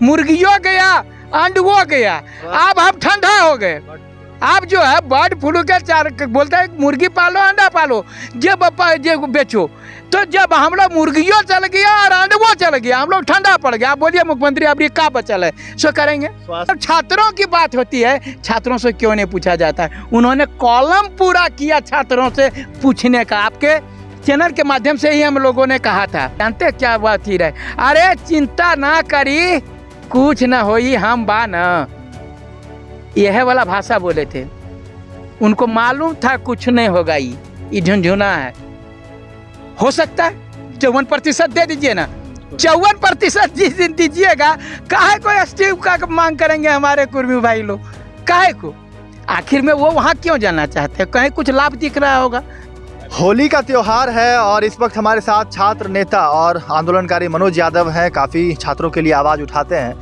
मुर्गियों गया, अंडुओं गया, अब हम ठंडा हो गए। आप जो है बर्ड फ्लू के चार बोलते हैं मुर्गी पालो अंडा पालो, जे बेचो। तो जब हम लोग मुर्गियों चल गया और अंडुओं चल गया, हम लोग ठंडा पड़ गया। आप बोलिए मुख्यमंत्री अब ये क्या बचल है, सो करेंगे। छात्रों की बात होती है, छात्रों से क्यों नहीं पूछा जाता है? उन्होंने कॉलम पूरा किया छात्रों से पूछने का। आपके चैनल के माध्यम से ही हम लोगों ने कहा था, जानते क्या बात ही रहे, अरे चिंता ना करी कुछ ना होई हम बा न, यह वाला भाषा बोले थे। उनको मालूम था कुछ नहीं होगा, ये झुंझुना है। हो सकता है 54% दे दीजिए ना, 54% जिस दिन दीजिएगा, काहे को एसटी का मांग करेंगे हमारे कुर्मी भाई लोग, काहे को? आखिर में वो वहाँ क्यों जाना चाहते हैं? कहीं कुछ लाभ दिख रहा होगा। होली का त्योहार है और इस वक्त हमारे साथ छात्र नेता और आंदोलनकारी मनोज यादव हैं, काफ़ी छात्रों के लिए आवाज़ उठाते हैं।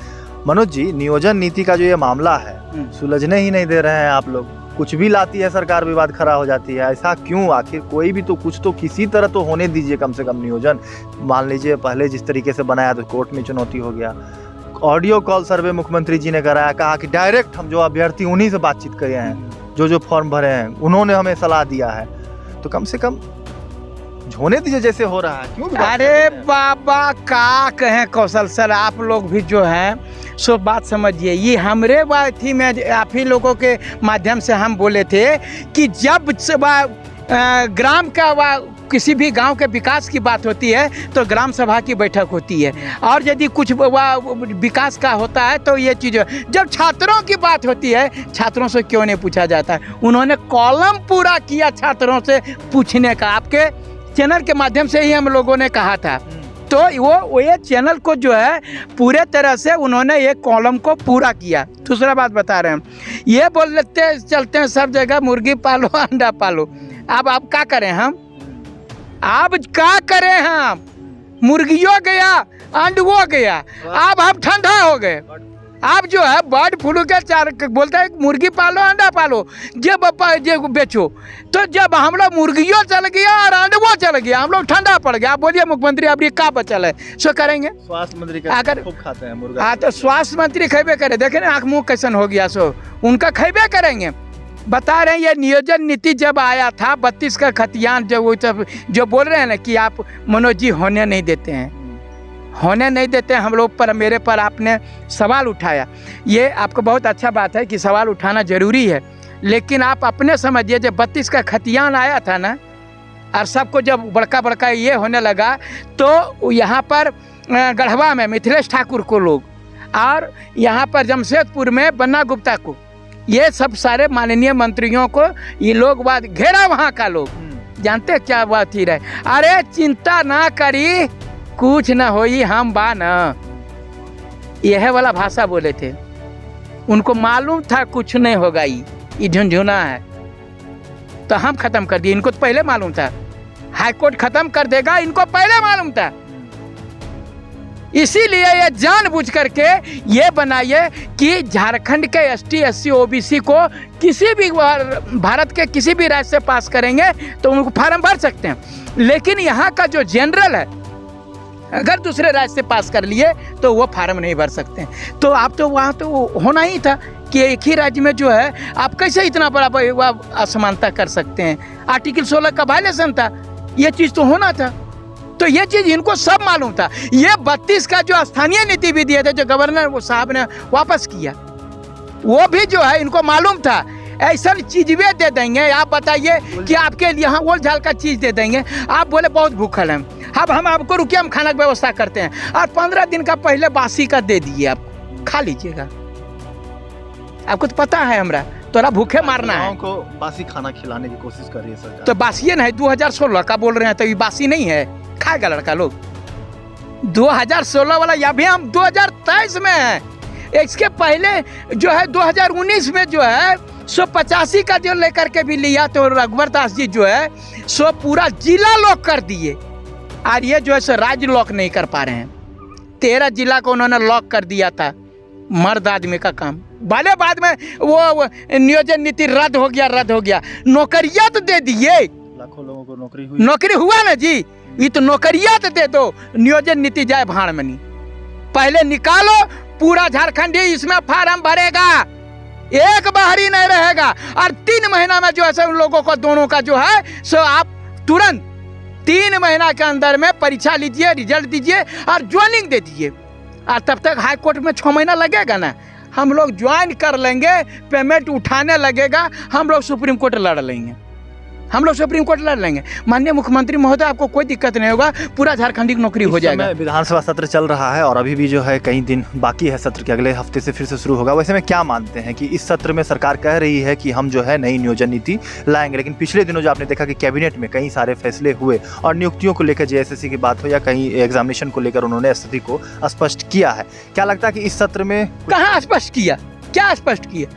मनोज जी, नियोजन नीति का जो ये मामला है, सुलझने ही नहीं दे रहे हैं आप लोग। कुछ भी लाती है सरकार, विवाद खड़ा हो जाती है, ऐसा क्यों? आखिर कोई भी तो कुछ तो किसी तरह तो होने दीजिए कम से कम नियोजन। मान लीजिए पहले जिस तरीके से बनाया तो कोर्ट में चुनौती हो गया। ऑडियो कॉल सर्वे मुख्यमंत्री जी ने कराया, कहा कि डायरेक्ट हम जो अभ्यर्थी उन्हीं से बातचीत करे हैं, जो फॉर्म भरे हैं उन्होंने हमें सलाह दिया है, तो कम से कम होने दीजिए जैसे हो रहा है। क्यों? अरे बाबा का कहें कौशल सर, आप लोग भी जो हैं सो बात समझिए। ये हमरे थी में आप ही लोगों के माध्यम से हम बोले थे कि जब ग्राम का किसी भी गांव के विकास की बात होती है तो ग्राम सभा की बैठक होती है, और यदि कुछ विकास का होता है तो ये चीज़। जब छात्रों की बात होती है, छात्रों से क्यों नहीं पूछा जाता? उन्होंने कॉलम पूरा किया छात्रों से पूछने का। आपके चैनल के माध्यम से ही हम लोगों ने कहा था, तो वो ये चैनल को जो है पूरे तरह से उन्होंने ये कॉलम को पूरा किया। दूसरा बात बता रहे हैं, ये बोल लेते चलते हैं सब जगह मुर्गी पालो अंडा पालो। अब आप क्या करें हम? अब क्या करें हम? मुर्गियों गया, अंडुओं गया, अब हम ठंडा हो गए। आप जो है बर्ड फ्लू के चार बोलते हैं मुर्गी पालो अंडा पालो, जे बेचो। तो जब हम लोग मुर्गियों चल गया और अंडुओं चल गया, हम लोग ठंडा पड़ गया। आप बोलिए मुख्यमंत्री अब ये क्या बचल है, सो करेंगे। स्वास्थ्य मंत्री अगर खूब खाते हैं मुर्गा। हाँ, तो स्वास्थ्य मंत्री खेबे करे, देखे ना आँख मुँह कैसन हो गया, सो उनका खेबे करेंगे। बता रहे हैं ये नियोजन नीति जब आया था 32 का खतियान, जो बोल रहे हैं ना कि आप मनोज जी होने नहीं देते हैं, होने नहीं देते हैं हम लोग पर, मेरे पर आपने सवाल उठाया। ये आपको बहुत अच्छा बात है कि सवाल उठाना ज़रूरी है, लेकिन आप अपने समझिए जब 32 का खतियान आया था ना, और सबको जब बड़का बड़का ये होने लगा, तो यहाँ पर गढ़वा में मिथिलेश ठाकुर को लोग, और यहाँ पर जमशेदपुर में बन्ना गुप्ता को, ये सब सारे माननीय मंत्रियों को ये लोग बात घेरा। वहाँ का लोग जानते क्या बात ही रहे, अरे चिंता ना करी कुछ ना होई हम बा न, यह वाला भाषा बोले थे। उनको मालूम था कुछ नहीं होगा, ये झुंझुना है, तो हम खत्म कर दिए। इनको तो पहले मालूम था, हाईकोर्ट खत्म कर देगा, इनको पहले मालूम था। इसीलिए ये जानबूझ करके ये बनाइए कि झारखंड के एसटी एससी ओबीसी को किसी भी भारत के किसी भी राज्य से पास करेंगे तो उनको फार्म भर सकते हैं, लेकिन यहाँ का जो जनरल है अगर दूसरे राज्य से पास कर लिए तो वो फार्म नहीं भर सकते हैं। तो आप तो वहाँ तो होना ही था कि एक ही राज्य में जो है आप कैसे इतना बड़ा असमानता कर सकते हैं। आर्टिकल 16 का वायलेशन था, ये चीज़ तो होना था। तो ये चीज़ इनको सब मालूम था। ये 32 का जो स्थानीय नीति भी दिए थे, जो गवर्नर वो साहब ने वापस किया, वो भी जो है इनको मालूम था। ऐसा चीज़ वे दे देंगे, आप बताइए कि आपके यहाँ ओल झाल का चीज़ दे देंगे। आप बोले बहुत भूखल हैं, अब हम आपको रुकिए, हम खाना की व्यवस्था करते हैं, और 15 दिन का पहले बासी का दे दिए, आप खा लीजिएगा। आपको तो पता है हमरा तोरा भूखे मारना है, को बासी खाना खिलाने की कोशिश कर रही है सरकार। तो बासी नहीं, 2016 का बोल रहे हैं, तो ये बासी नहीं है, खाएगा लड़का लोग। 2016 वाला, या भी हम 2023 में है। इसके पहले जो है 2019 में जो है 185 का जो लेकर के भी लिया, तो रघुवर दास जी जो है सो पूरा जिला लॉक कर दिए, और ये जो है सो राज्य लॉक नहीं कर पा रहे हैं। 13 जिला को उन्होंने लॉक कर दिया था, मर्द आदमी का काम। भले बाद में वो नियोजन नीति रद्द हो गया, नौकरियां तो दे दिए, लाखों लोगों को नौकरी हुआ ना जी। ये तो नौकरियां तो दे दो, नियोजन नीति जाए भाड़ में नहीं। पहले निकालो, पूरा झारखंडी इसमें फार्म भरेगा, एक बाहरी नहीं रहेगा। और 3 महीना में जो है सब लोगों को दोनों का जो है सो आप तुरंत 3 महीना के अंदर में परीक्षा लीजिए, रिजल्ट दीजिए और ज्वाइनिंग दे दीजिए। और तब तक हाई कोर्ट में 6 महीना लगेगा ना, हम लोग ज्वाइन कर लेंगे, पेमेंट उठाने लगेगा, हम लोग सुप्रीम कोर्ट लड़ लेंगे, हम लोग सुप्रीम कोर्ट लड़ लेंगे। माननीय मुख्यमंत्री महोदय, आपको कोई दिक्कत नहीं होगा, पूरा झारखंडी की नौकरी हो जाएगा। विधानसभा सत्र चल रहा है और अभी भी जो है कई दिन बाकी है सत्र के, अगले हफ्ते से फिर से शुरू होगा। वैसे में क्या मानते हैं कि इस सत्र में सरकार कह रही है कि हम जो है नई नियोजन नीति लाएंगे, लेकिन पिछले दिनों जो आपने देखा कि कैबिनेट में कई सारे फैसले हुए और नियुक्तियों को लेकर JSSC की बात हो या कहीं एग्जामिनेशन को लेकर उन्होंने स्थिति को स्पष्ट किया है। क्या लगता है कि इस सत्र में कहाँ स्पष्ट किया, क्या स्पष्ट किया,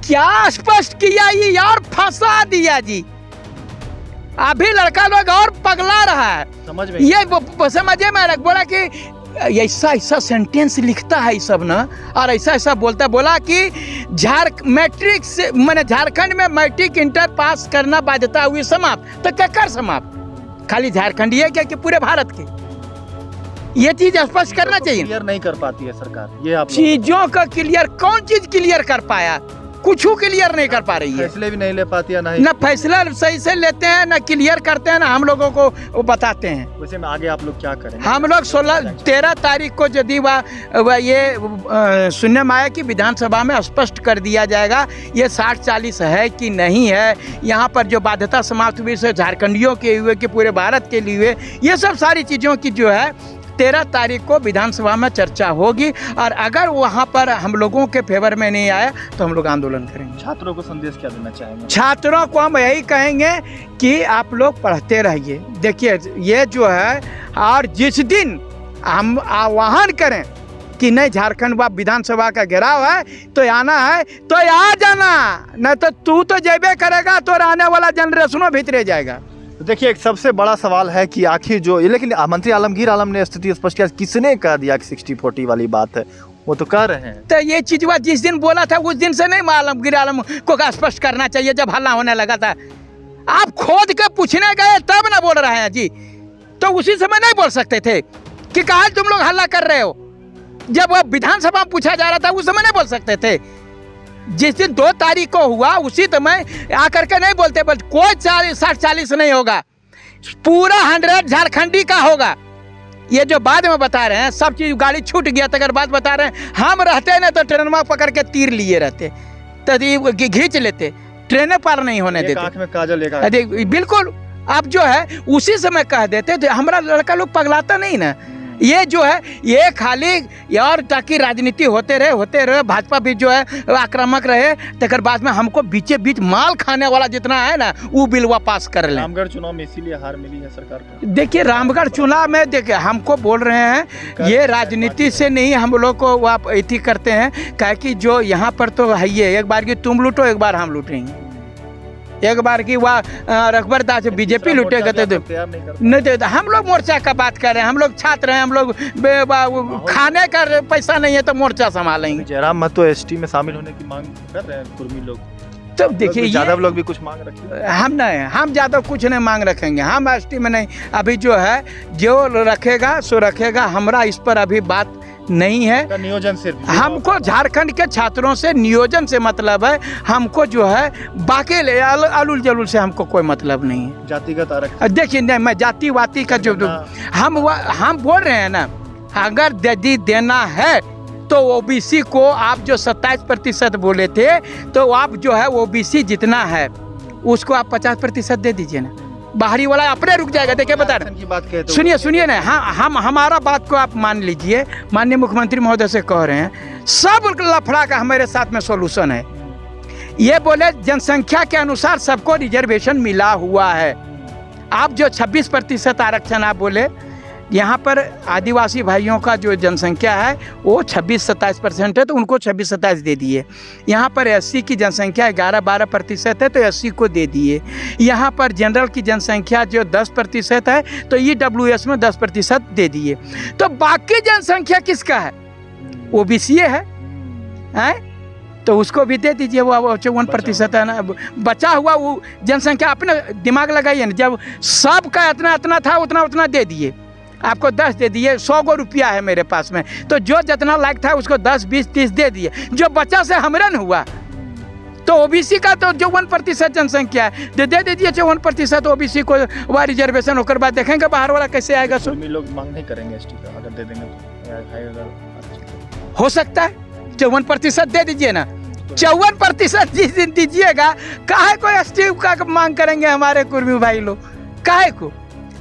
क्या स्पष्ट किया, ये और फंसा दिया जी। अभी लड़का लोग और पगला रहा है, समझ में ये समझे में बोला कि ऐसा ऐसा सेंटेंस लिखता है ये सब ना, और ऐसा ऐसा बोला कि मैट्रिक से मैंने झारखंड में मैट्रिक इंटर पास करना बाध्यता हुई समाप्त। तो क्या कर समाप्त, खाली झारखंडी है क्या कि पूरे भारत के? ये चीज स्पष्ट करना चाहिए। क्लियर नहीं कर पाती है सरकार, ये आप चीजों का क्लियर, कौन चीज क्लियर कर पाया? कुछ क्लियर नहीं कर पा रही है, फैसले भी नहीं ले पाती है, ना फैसला सही से लेते हैं, ना क्लियर करते हैं, ना हम लोगों को वो बताते हैं। वैसे में आगे आप लोग क्या करेंगे? हम लोग 13 तारीख को यदि ये सुनने में आया कि विधानसभा में स्पष्ट कर दिया जाएगा ये 60-40 है कि नहीं है, यहाँ पर जो बाध्यता समाप्त हुई से झारखंडियों के हुए कि पूरे भारत के लिए हुए, ये सब सारी चीज़ों की जो है 13 तारीख को विधानसभा में चर्चा होगी। और अगर वहाँ पर हम लोगों के फेवर में नहीं आया तो हम लोग आंदोलन करेंगे। छात्रों को संदेश क्या देना चाहेंगे? छात्रों को हम यही कहेंगे कि आप लोग पढ़ते रहिए। देखिए ये जो है, और जिस दिन हम आह्वान करें कि नहीं झारखंड विधानसभा का घेराव है तो आना है तो आ जाना, नहीं तो तू तो जेबे करेगा तो आने वाला जनरेशनों भीतरे जाएगा। तो देखिए एक सबसे बड़ा सवाल है कि आखिर जो, लेकिन मंत्री आलमगीर आलम ने स्थिति स्पष्ट किया, किसने कह दिया कि 60-40 वाली बात है, वो तो कह रहे हैं। तो ये चीज जिस दिन बोला था उस दिन से नहीं आलमगीर आलम को स्पष्ट करना चाहिए, जब हल्ला होने लगा था। आप खोद के पूछने गए तब ना बोल रहे हैं जी, तो उसी समय नहीं बोल सकते थे कि कहा तुम लोग हल्ला कर रहे हो? जब वो विधानसभा में पूछा जा रहा था उस समय नहीं बोल सकते थे? जिस दिन 2 तारीख को हुआ उसी समय आकर के नहीं बोलते, बस कोई 60-40 नहीं होगा, पूरा 100 झारखंडी का होगा। ये जो बाद में बता रहे हैं सब चीज, गाड़ी छूट गया तो अगर बात बता रहे हैं, हम रहते ना तो ट्रेन में पकड़ के तीर लिए रहते, तो खींच लेते, ट्रेनें पार नहीं होने देते। आँख में काजल लेगा। बिल्कुल, अब जो है उसी समय कह देते तो हमारा लड़का लोग पगलाता नहीं ना। ये जो है ये खाली और ताकि राजनीति होते रहे, भाजपा भी जो है आक्रामक रहे, तकर बाद में हमको बीचे बीच माल खाने वाला जितना है ना वो बिलवा पास कर ले। रामगढ़ चुनाव में इसीलिए हार मिली है सरकार को। देखिए रामगढ़ चुनाव में देखिए हमको बोल रहे हैं ये राजनीति से नहीं, हम लोग को आप ऐसी करते हैं क्या कि जो यहाँ पर तो है ये, एक बार की तुम लूटो एक बार हम लूटेंगे, एक बार की वह रघुबर दास बीजेपी लूटेगा तो नहीं देता। हम लोग मोर्चा का बात कर रहे हैं, हम लोग छात्र हैं, हम लोग खाने का पैसा नहीं है तो मोर्चा संभालेंगे। जयराम महतो ST में शामिल होने की मांग कर रहे हैं कुर्मी लोग, तो देखिए यादव लोग भी कुछ मांग रखे। हम नहीं, हम ज्यादा कुछ नहीं मांग रखेंगे, हम ST में नहीं। अभी जो है जो रखेगा सो रखेगा, हमरा इस पर अभी बात नहीं है। नियोजन से हमको झारखंड के छात्रों से नियोजन से मतलब है, हमको जो है बाकी अलूल जलूल से हमको कोई मतलब नहीं है। जातिगत आरक्षण देखिए नहीं, मैं जाति वाती का जो हम बोल रहे हैं ना, अगर यदि देना है तो OBC को आप जो 27% बोले थे तो आप जो है OBC जितना है उसको आप 50% दे दीजिए ना, बाहरी वाला अपने रुक जाएगा। देखिए बता रहे, सुनिए ना, हम हमारा बात को आप मान लीजिए, माननीय मुख्यमंत्री महोदय से कह रहे हैं सब लफड़ा का हमारे साथ में सॉल्यूशन है। ये बोले जनसंख्या के अनुसार सबको रिजर्वेशन मिला हुआ है। आप जो 26% आरक्षण आप बोले, यहाँ पर आदिवासी भाइयों का जो जनसंख्या है वो 26-27% है तो उनको 26-27 दे दिए। यहाँ पर SC की जनसंख्या 11-12% है तो SC को दे दिए। यहाँ पर जनरल की जनसंख्या जो 10% है तो EWS में 10% दे दिए। तो बाकी जनसंख्या किसका है? OBC है, तो उसको भी दे दीजिए, वो 54% है ना, बचा हुआ वो जनसंख्या। अपना दिमाग लगाइए ना, जब सबका इतना था उतना दे दिए, आपको 10 दे दिए, 100 गो रुपया है मेरे पास में, तो जो जितना लायक था उसको 10, 20, 30 दे दिए, जो बच्चा से हमरन हुआ। तो ओबीसी का तो 54% जनसंख्या है, दे दीजिए 54% ओबीसी को वह रिजर्वेशन, होकर बाद देखेंगे बाहर वाला कैसे आएगा। लोग मांग नहीं करेंगे एसटी का, अगर दे देंगे तो हो सकता है 54% दे दीजिए ना, 54% जिस दिन दीजिएगा, काहे को एसटी का मांग करेंगे हमारे कुर्मी भाई लोग, काहे को?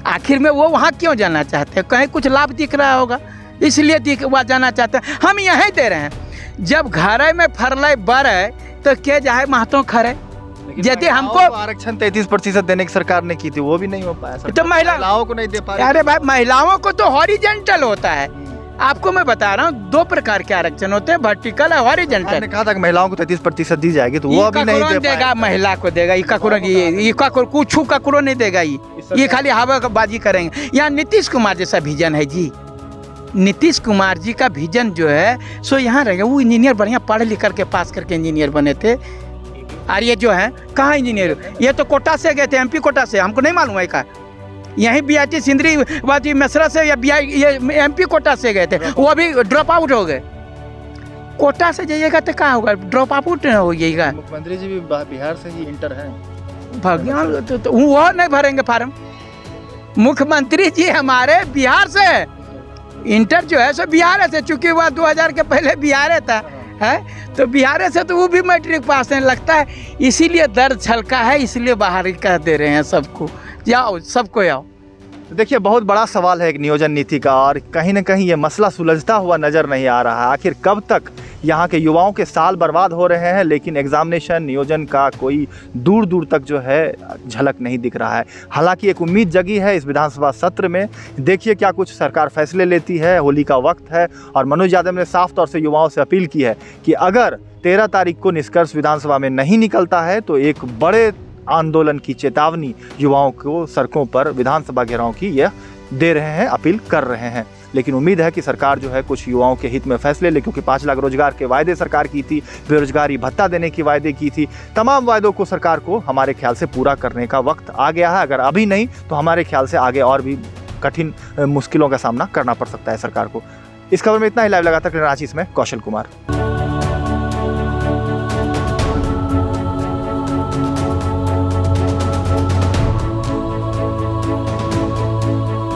आखिर में वो वहाँ क्यों जाना चाहते हैं? कहीं कुछ लाभ दिख रहा होगा, इसलिए वह जाना चाहते हैं। हम यहीं दे रहे हैं। जब घर में फरले बड़े तो के जाए महतो खरे। यदि हमको आरक्षण 33% देने की सरकार ने की थी, वो भी नहीं हो पाया। तो महिलाओं को नहीं दे पाए। अरे भाई, महिलाओं को तो हॉरिजेंटल होता है। आपको मैं बता रहा हूँ 2 प्रकार के आरक्षण होते हैं, वर्टिकल और हॉरिजेंटल। मैंने कहा था कि महिलाओं को 33% दी जाएगी, तो वो अभी नहीं दे देगा। महिला को देगा, कुछ ककरो नहीं देगा। ये खाली हवाबाजी करेंगे। यहाँ नीतीश कुमार जैसा विजन है जी, नीतीश कुमार जी का विजन जो है सो यहाँ रहेगा। वो इंजीनियर बढ़िया पढ़ लिख करके पास करके इंजीनियर बने थे। और ये जो है कहाँ इंजीनियर, ये तो कोटा से गए थे, एमपी कोटा से, हमको नहीं मालूम है का। यहीं बीआईटी सिंदरी वादी मेसरा से या ये एमपी कोटा से गए थे, वो अभी ड्रॉप आउट हो गए। कोटा से जाइएगा तो क्या होगा, ड्रॉप आउट हो जाइएगा। मुख्यमंत्री जी भी बिहार से ही इंटर है। भगवान तो वो नहीं भरेंगे फार्म। मुख्यमंत्री जी हमारे बिहार से, इंटर जो है सो बिहार से, चूंकि वह 2000 के पहले बिहार था है, तो बिहार से तो वो भी मैट्रिक पास नहीं लगता है। इसीलिए दर्द छलका है, इसलिए बाहर ही कह दे रहे हैं सबको, जाओ सबको आओ। तो देखिए, बहुत बड़ा सवाल है एक नियोजन नीति का, और कहीं ना कहीं ये मसला सुलझता हुआ नजर नहीं आ रहा है। आखिर कब तक यहाँ के युवाओं के साल बर्बाद हो रहे हैं, लेकिन एग्जामिनेशन नियोजन का कोई दूर दूर तक जो है झलक नहीं दिख रहा है। हालांकि एक उम्मीद जगी है इस विधानसभा सत्र में। देखिए क्या कुछ सरकार फैसले लेती है, होली का वक्त है, और मनोज यादव ने साफ तौर से युवाओं से अपील की है कि अगर 13 तारीख को निष्कर्ष विधानसभा में नहीं निकलता है तो एक बड़े आंदोलन की चेतावनी युवाओं को सड़कों पर विधानसभा घेराव की यह दे रहे हैं, अपील कर रहे हैं। लेकिन उम्मीद है कि सरकार जो है कुछ युवाओं के हित में फैसले ले, क्योंकि 5 लाख रोजगार के वायदे सरकार की थी, बेरोजगारी भत्ता देने की वायदे की थी। तमाम वायदों को सरकार को हमारे ख्याल से पूरा करने का वक्त आ गया है। अगर अभी नहीं तो हमारे ख्याल से आगे और भी कठिन मुश्किलों का सामना करना पड़ सकता है सरकार को। इस खबर में इतना ही। लाइव लगातार रांची में कौशल कुमार।